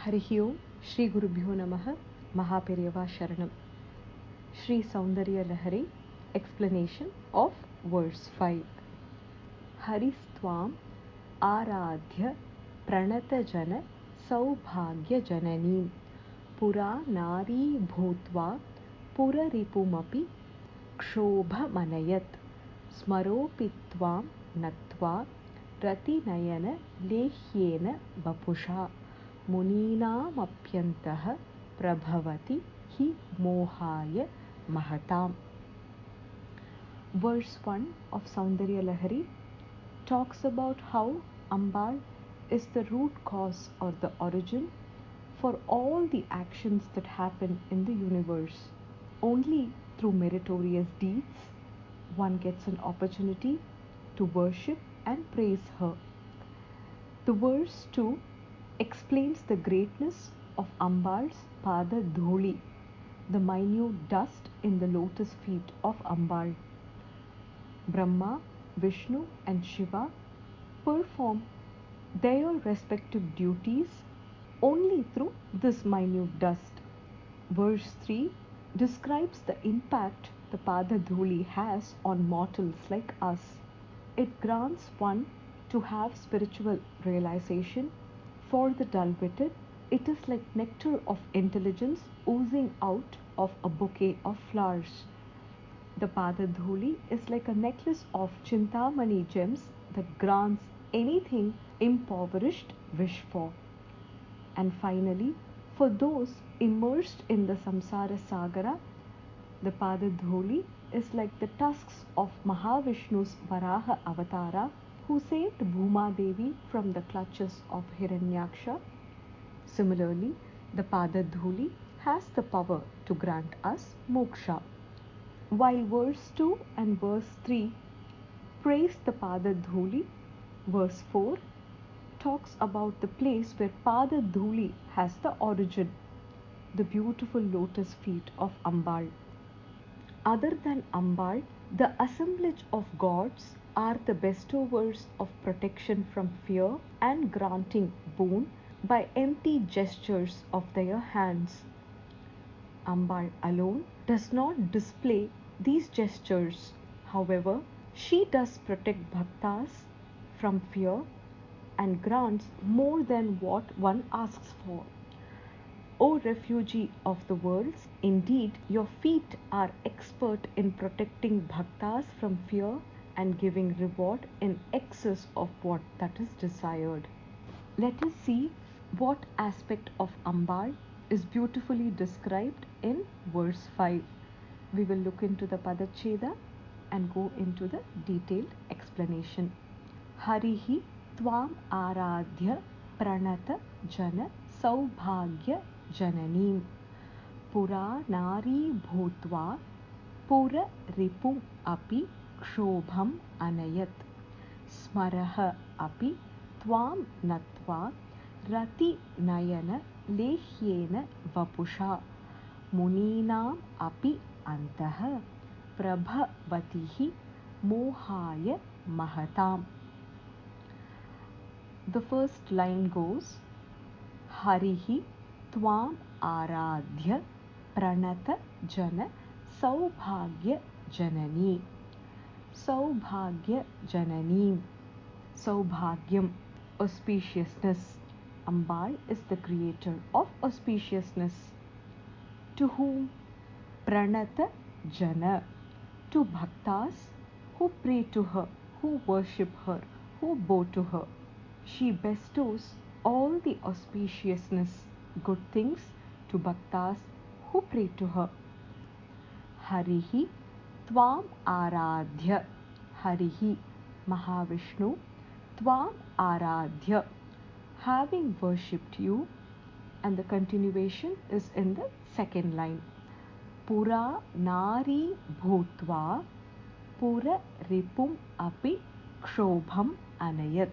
Harihi Om, Shri Gurubhyo Namaha, Mahaperiyava Sharanam. Shri Soundarya Lahari, explanation of verse 5. Haristvam Aradhya Pranata-jana Saubhagya-jananim Pura Nari Bhutva Puraripumapi Kshobhamanayat Smaropitvam Natva Ratinayana Lehyena Vapusha Muninamapyantaha Prabhavati Hi Mohaya Mahatam. Verse 1 of Soundarya Lahari talks about how Ambal is the root cause or the origin for all the actions that happen in the universe. Only through meritorious deeds one gets an opportunity to worship and praise her. The verse 2 explains the greatness of Ambal's Pada Dhuli, the minute dust in the lotus feet of Ambal. Brahma, Vishnu and Shiva perform their respective duties only through this minute dust. Verse 3 describes the impact the Pada Dhuli has on mortals like us. It grants one to have spiritual realization. For the dull-witted, it is like nectar of intelligence oozing out of a bouquet of flowers. The Pada Dhuli is like a necklace of Chintamani gems that grants anything impoverished wish for. And finally, for those immersed in the Samsara Sagara, the Pada Dhuli is like the tusks of Mahavishnu's Varaha Avatara, who saved Bhuma Devi from the clutches of Hiranyaksha. Similarly, the Pada Dhuli has the power to grant us moksha. While verse 2 and verse 3 praise the Pada Dhuli, verse 4 talks about the place where Pada Dhuli has the origin, the beautiful lotus feet of Ambal. Other than Ambal, the assemblage of gods are the bestowers of protection from fear and granting boon by empty gestures of their hands. Ambal alone does not display these gestures. However, she does protect bhaktas from fear and grants more than what one asks for. O refugee of the worlds, indeed your feet are expert in protecting bhaktas from fear and giving reward in excess of what that is desired. Let us see what aspect of Ambal is beautifully described in verse 5. We will look into the Padacheda and go into the detailed explanation. Harihi Tvam Aradhya Pranata Jana Saubhagya Jananim Pura Nari Bhutva Pura Ripum Api Kshobham Anayat Smaraha Api Tvam Natva Rati Nayana Lehyena Vapusha Muninam Api Antaha Prabhavatihi Mohaya Mahatam. The first line goes, Harihi Tvam Aradhya Pranata Jana Saubhagya Janani. Saubhagya Janani. Saubhagyam, auspiciousness. Ambal is the creator of auspiciousness. To whom? Pranata Jana. To bhaktas who pray to her, who worship her, who bow to her. She bestows all the auspiciousness, good things to bhaktas who pray to her. Harihi Tvam Aradhya. Harihi, Mahavishnu, Tvam Aradhya, having worshipped you, and the continuation is in the second line. Pura Nari Bhutva Pura Ripum Api Kshobham Anayat.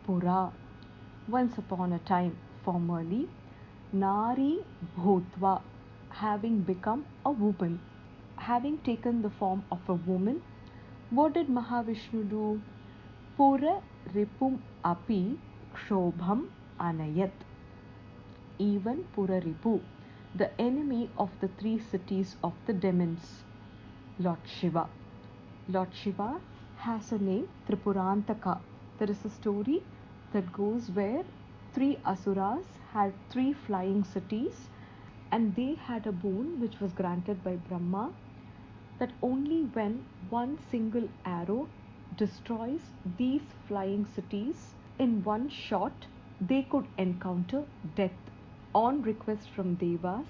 Pura, once upon a time, formerly, Nari Bhutva, having become a woman, having taken the form of a woman, what did Mahavishnu do? Pura Ripum Api Kshobham Anayat. even Puraripu, the enemy of the three cities of the demons. Lord Shiva. Lord Shiva has a name, Tripurantaka. There is a story that goes where three asuras had three flying cities, and they had a boon which was granted by Brahma, that only when one single arrow destroys these flying cities in one shot, they could encounter death. On request from Devas,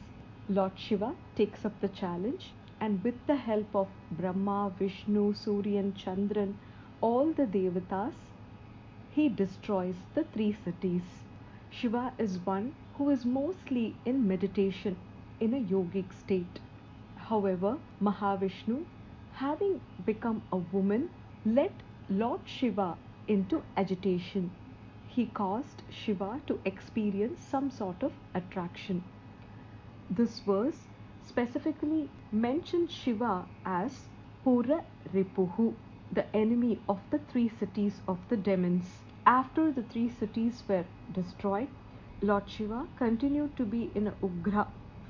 Lord Shiva takes up the challenge, and with the help of Brahma, Vishnu, Suryan, Chandran, all the Devatas, he destroys the three cities. Shiva is one who is mostly in meditation, in a yogic state. However, Mahavishnu, having become a woman, led Lord Shiva into agitation. He caused Shiva to experience some sort of attraction. This verse specifically mentions Shiva as Pura Ripuhu, the enemy of the three cities of the demons. After the three cities were destroyed, Lord Shiva continued to be in a Ugra,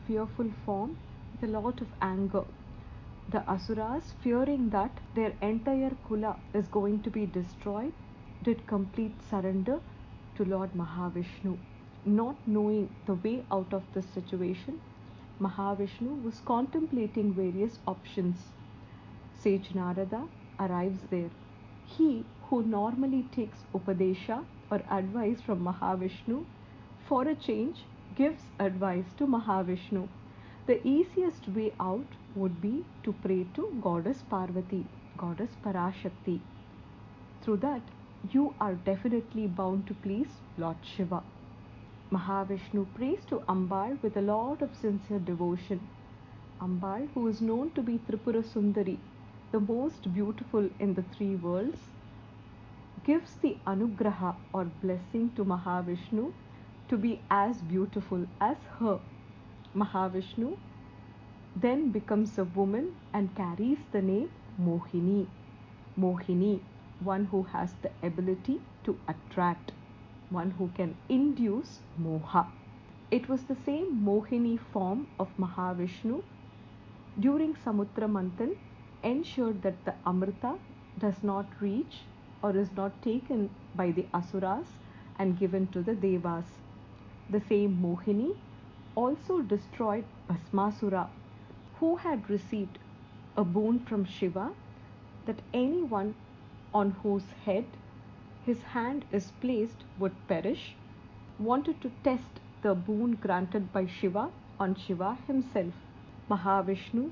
fearful form, with a lot of anger. The Asuras, fearing that their entire Kula is going to be destroyed, did complete surrender to Lord Mahavishnu. Not knowing the way out of this situation, Mahavishnu was contemplating various options. Sage Narada arrives there. He, who normally takes Upadesha or advice from Mahavishnu, for a change gives advice to Mahavishnu. The easiest way out would be to pray to Goddess Parvati, Goddess Parashakti. Through that, you are definitely bound to please Lord Shiva. Mahavishnu prays to Ambal with a lot of sincere devotion. Ambal, who is known to be Tripura Sundari, the most beautiful in the three worlds, gives the anugraha or blessing to Mahavishnu to be as beautiful as her. Mahavishnu then becomes a woman and carries the name Mohini. Mohini, one who has the ability to attract, one who can induce moha. It was the same Mohini form of Mahavishnu during Samutra Manthan ensured that the Amrita does not reach or is not taken by the Asuras and given to the Devas. The same Mohini also destroyed Bhasmasura, who had received a boon from Shiva that anyone on whose head his hand is placed would perish, wanted to test the boon granted by Shiva on Shiva himself. Mahavishnu,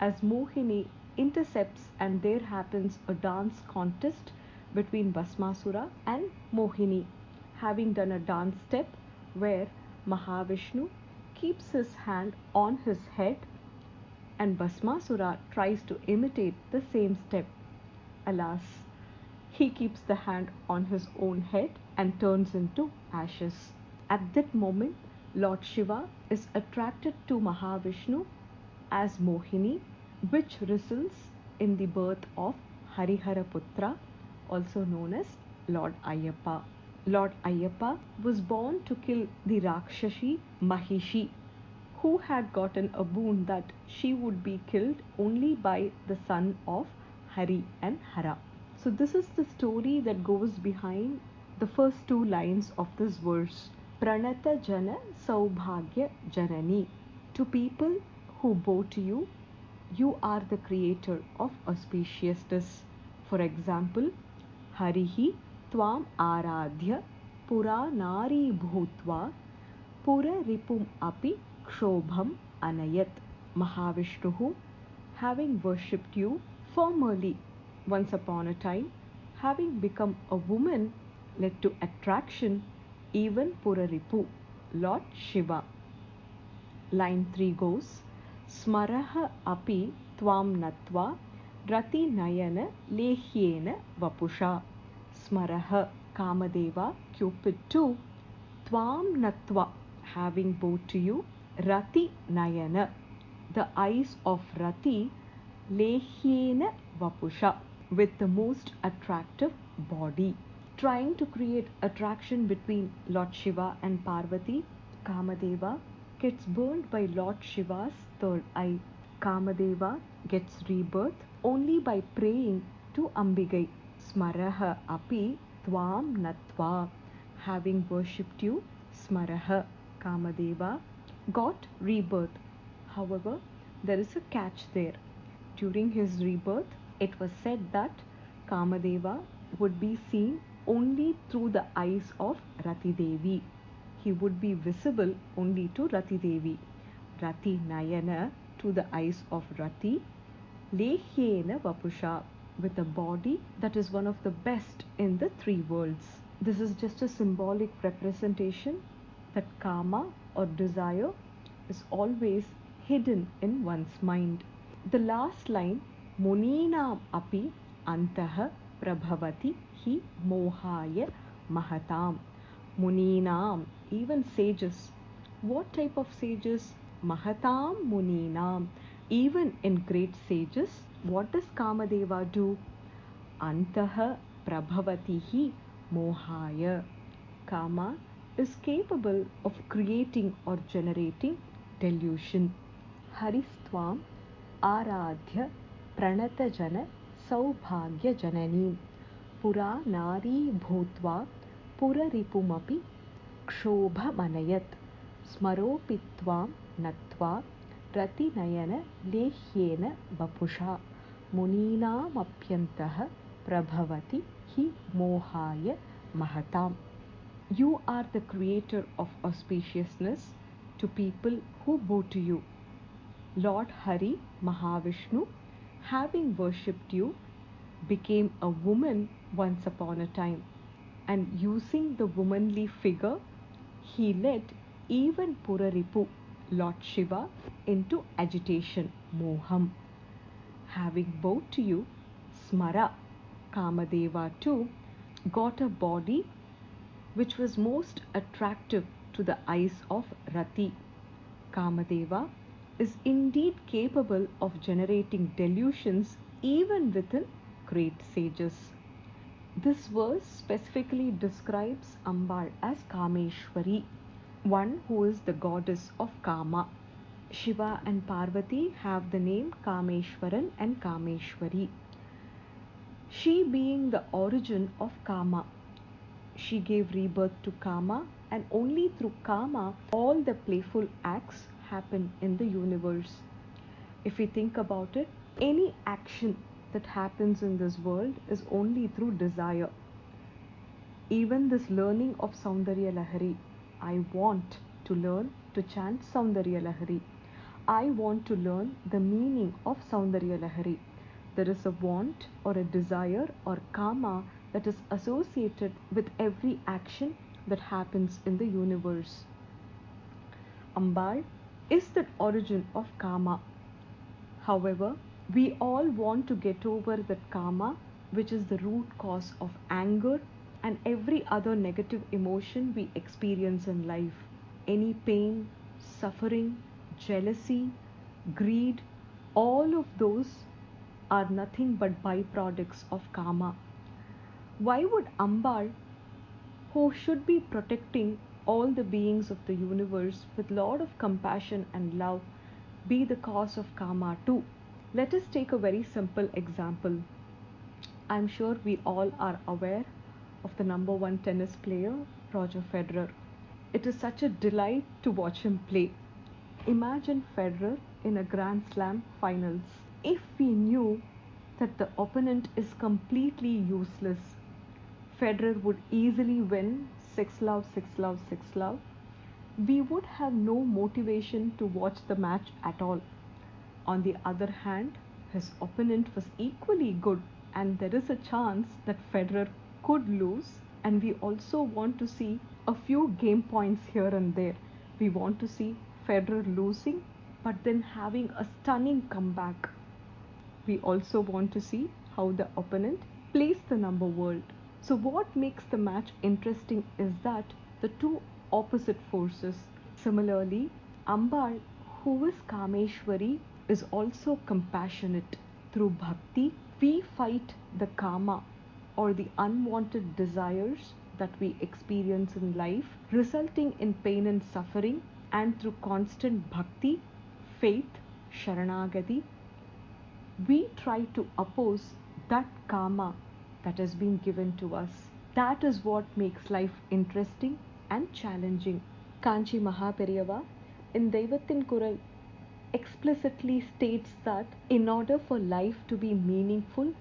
as Mohini, intercepts, and there happens a dance contest between Bhasmasura and Mohini, having done a dance step where Mahavishnu keeps his hand on his head and Bhasmasura tries to imitate the same step. Alas, he keeps the hand on his own head and turns into ashes. At that moment, Lord Shiva is attracted to Mahavishnu as Mohini, which results in the birth of Harihara Putra, also known as Lord Ayyappa. Lord Ayyappa was born to kill the Rakshashi Mahishi, who had gotten a boon that she would be killed only by the son of Hari and Hara. So this is the story that goes behind the first two lines of this verse. Pranata Jana Saubhagya Janani. To people who bow to you, you are the creator of auspiciousness. For example, Harihi Tvam Aradhya Pura Nari Bhutva Pura Ripum Api Kshobham Anayat. Mahavishnu, having worshipped you formerly, once upon a time, having become a woman, led to attraction even Puraripu, Lord Shiva. Line 3 goes, Smaraha api tvam natva rati nayana lehyena vapusha. Smaraha, Kamadeva, Cupid too, tvam natva, having bowed to you, rati nayana, the eyes of Rati, lehyena vapusha, with the most attractive body. Trying to create attraction between Lord Shiva and Parvati, Kamadeva gets burned by Lord Shiva's third eye. Kamadeva gets rebirth only by praying to Ambigai. Smaraha api tvam natva. Having worshipped you, Smaraha, Kamadeva got rebirth. However, there is a catch there. During his rebirth, it was said that Kamadeva would be seen only through the eyes of Rati Devi. He would be visible only to Rati Devi. Rati Nayana to the eyes of Rati. Lehyena Vapusha, with a body that is one of the best in the three worlds. This is just a symbolic representation that karma or desire is always hidden in one's mind. The last line, Muninam api antaha prabhavati hi mohaya mahatam. Muninam, even sages. What type of sages? Mahatam Muninam. Even in great sages, what does Kamadeva do? Antaha prabhavati hi mohaya. Kama is capable of creating or generating delusion. Haristvam aradhya pranata jana saubhagya janani pura nari bhutva puraripumapi kshobha manayat smaropitvam natva ratinayana lehyena vapusha muninamapyantaha prabhavati hi mohaya mahatam. You are the creator of auspiciousness to people who bow to you. Lord Hari, Mahavishnu, having worshipped you, became a woman once upon a time, and using the womanly figure, he led even Puraripu, Lord Shiva, into agitation, moham. Having bowed to you, Smara, Kamadeva too, got a body which was most attractive to the eyes of Rati. Kamadeva is indeed capable of generating delusions even within great sages. This verse specifically describes Ambal as Kameshwari, one who is the goddess of Kama. Shiva and Parvati have the name Kameshwaran and Kameshwari. She being the origin of Kama. She gave rebirth to Kama, and only through Kama all the playful acts happen in the universe. If we think about it, any action that happens in this world is only through desire. Even this learning of Soundarya Lahari, I want to learn to chant Soundarya Lahari. I want to learn the meaning of Soundarya Lahari. There is a want or a desire or karma that is associated with every action that happens in the universe. Ambal is the origin of karma. However, we all want to get over that karma, which is the root cause of anger and every other negative emotion we experience in life. Any pain, suffering, jealousy, greed, all of those are nothing but byproducts of karma. Why would Ambal, who should be protecting all the beings of the universe with lot of compassion and love, be the cause of karma too? Let us take a very simple example. I'm sure we all are aware of the number one tennis player, Roger Federer. It is such a delight to watch him play. Imagine Federer in a Grand Slam finals. If we knew that the opponent is completely useless, Federer would easily win 6-love, 6-love, 6-love, we would have no motivation to watch the match at all. On the other hand, his opponent was equally good, and there is a chance that Federer could lose, and we also want to see a few game points here and there. We want to see Federer losing but then having a stunning comeback. We also want to see how the opponent plays the number world. So what makes the match interesting is that the two opposite forces. Similarly, Ambal, who is Kameshwari, is also compassionate. Through bhakti, we fight the karma or the unwanted desires that we experience in life, resulting in pain and suffering, and through constant bhakti, faith, sharanagati, we try to oppose that karma that has been given to us. That is what makes life interesting and challenging. Kanchi Mahaperiyava in Deivathin Kural explicitly states that in order for life to be meaningful,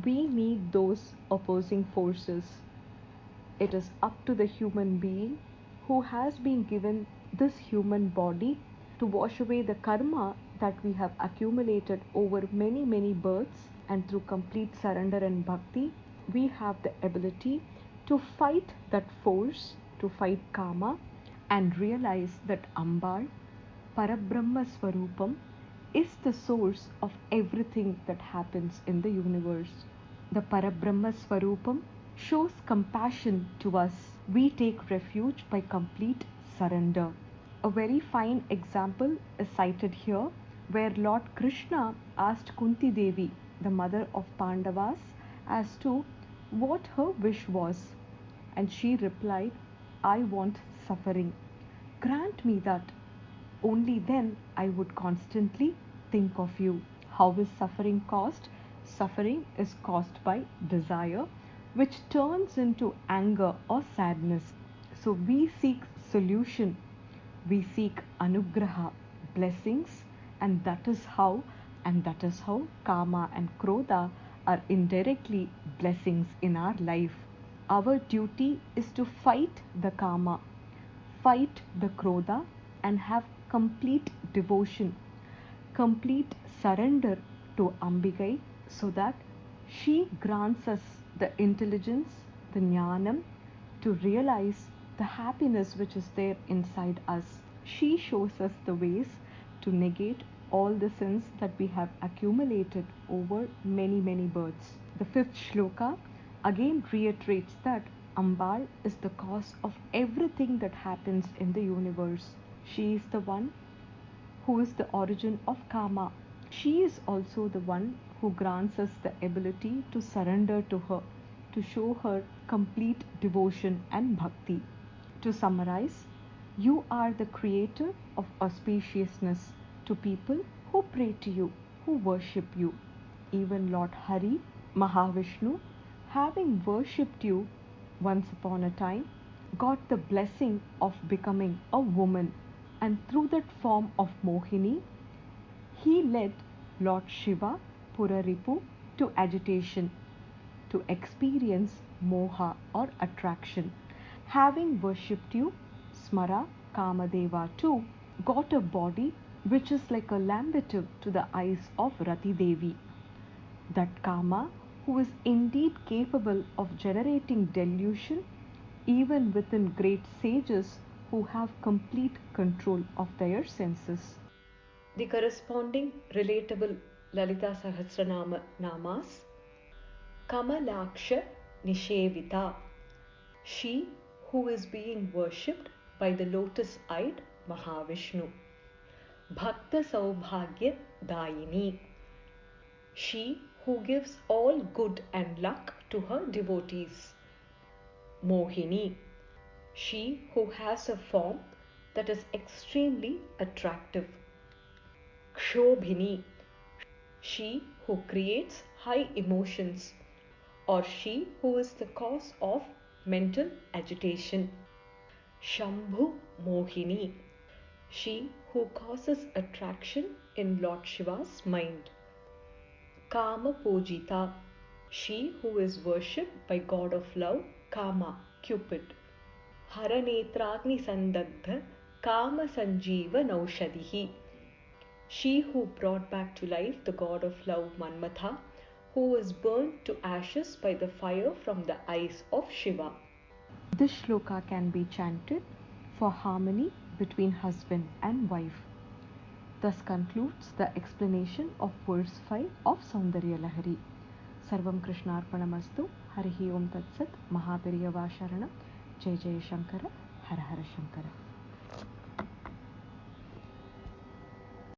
we need those opposing forces. It is up to the human being who has been given this human body to wash away the karma that we have accumulated over many, many births, and through complete surrender and bhakti, we have the ability to fight that force, to fight karma, and realize that Ambal, Parabrahma Swarupam, is the source of everything that happens in the universe. The Parabrahma Swarupam shows compassion to us. We take refuge by complete surrender. A very fine example is cited here, where Lord Krishna asked Kunti Devi, the mother of Pandavas, as to what her wish was. And she replied, I want suffering. Grant me that. Only then I would constantly think of you. How is suffering caused? Suffering is caused by desire, which turns into anger or sadness. So we seek solution, we seek anugraha, blessings, and that is how karma and krodha are indirectly blessings in our life. Our duty is to fight the karma, fight the krodha, and have complete devotion, complete surrender to Ambigai, so that she grants us the intelligence, the jnanam, to realize the happiness which is there inside us. She shows us the ways to negate all the sins that we have accumulated over many, many births. The fifth shloka again reiterates that Ambal is the cause of everything that happens in the universe. She is the one who is the origin of karma. She is also the one who grants us the ability to surrender to her, to show her complete devotion and bhakti. To summarize, you are the creator of auspiciousness to people who pray to you, who worship you. Even Lord Hari, Mahavishnu, having worshipped you once upon a time, got the blessing of becoming a woman, and through that form of Mohini, he led Lord Shiva, Puraripu, to agitation, to experience moha or attraction. Having worshipped you, Smara, Kamadeva too, got a body which is like a lambative to the eyes of Rati Devi. That Kama, who is indeed capable of generating delusion, even within great sages who have complete control of their senses. The corresponding relatable Lalita Sahasranama namas: Kamalaksha Nishevita, she who is being worshipped by the lotus-eyed Mahavishnu. Bhakta Saubhagya Dayini, she who gives all good and luck to her devotees. Mohini, she who has a form that is extremely attractive. Kshobhini, she who creates high emotions, or she who is the cause of mental agitation. Shambhu Mohini, she who causes attraction in Lord Shiva's mind. Kama Pujita, she who is worshipped by God of love, Kama, Cupid. Haranetragni Sandagdha Kama Sanjeeva Naushadihi, she who brought back to life the god of love Manmatha, who was burnt to ashes by the fire from the eyes of Shiva. This shloka can be chanted for harmony between husband and wife. Thus concludes the explanation of verse 5 of Soundarya Lahari. Sarvam Krishnarpanamastu. Harihi Om Tat Sat. Mahaperiyava Sharanam. Jai Jai Shankara. Har Har Shankara.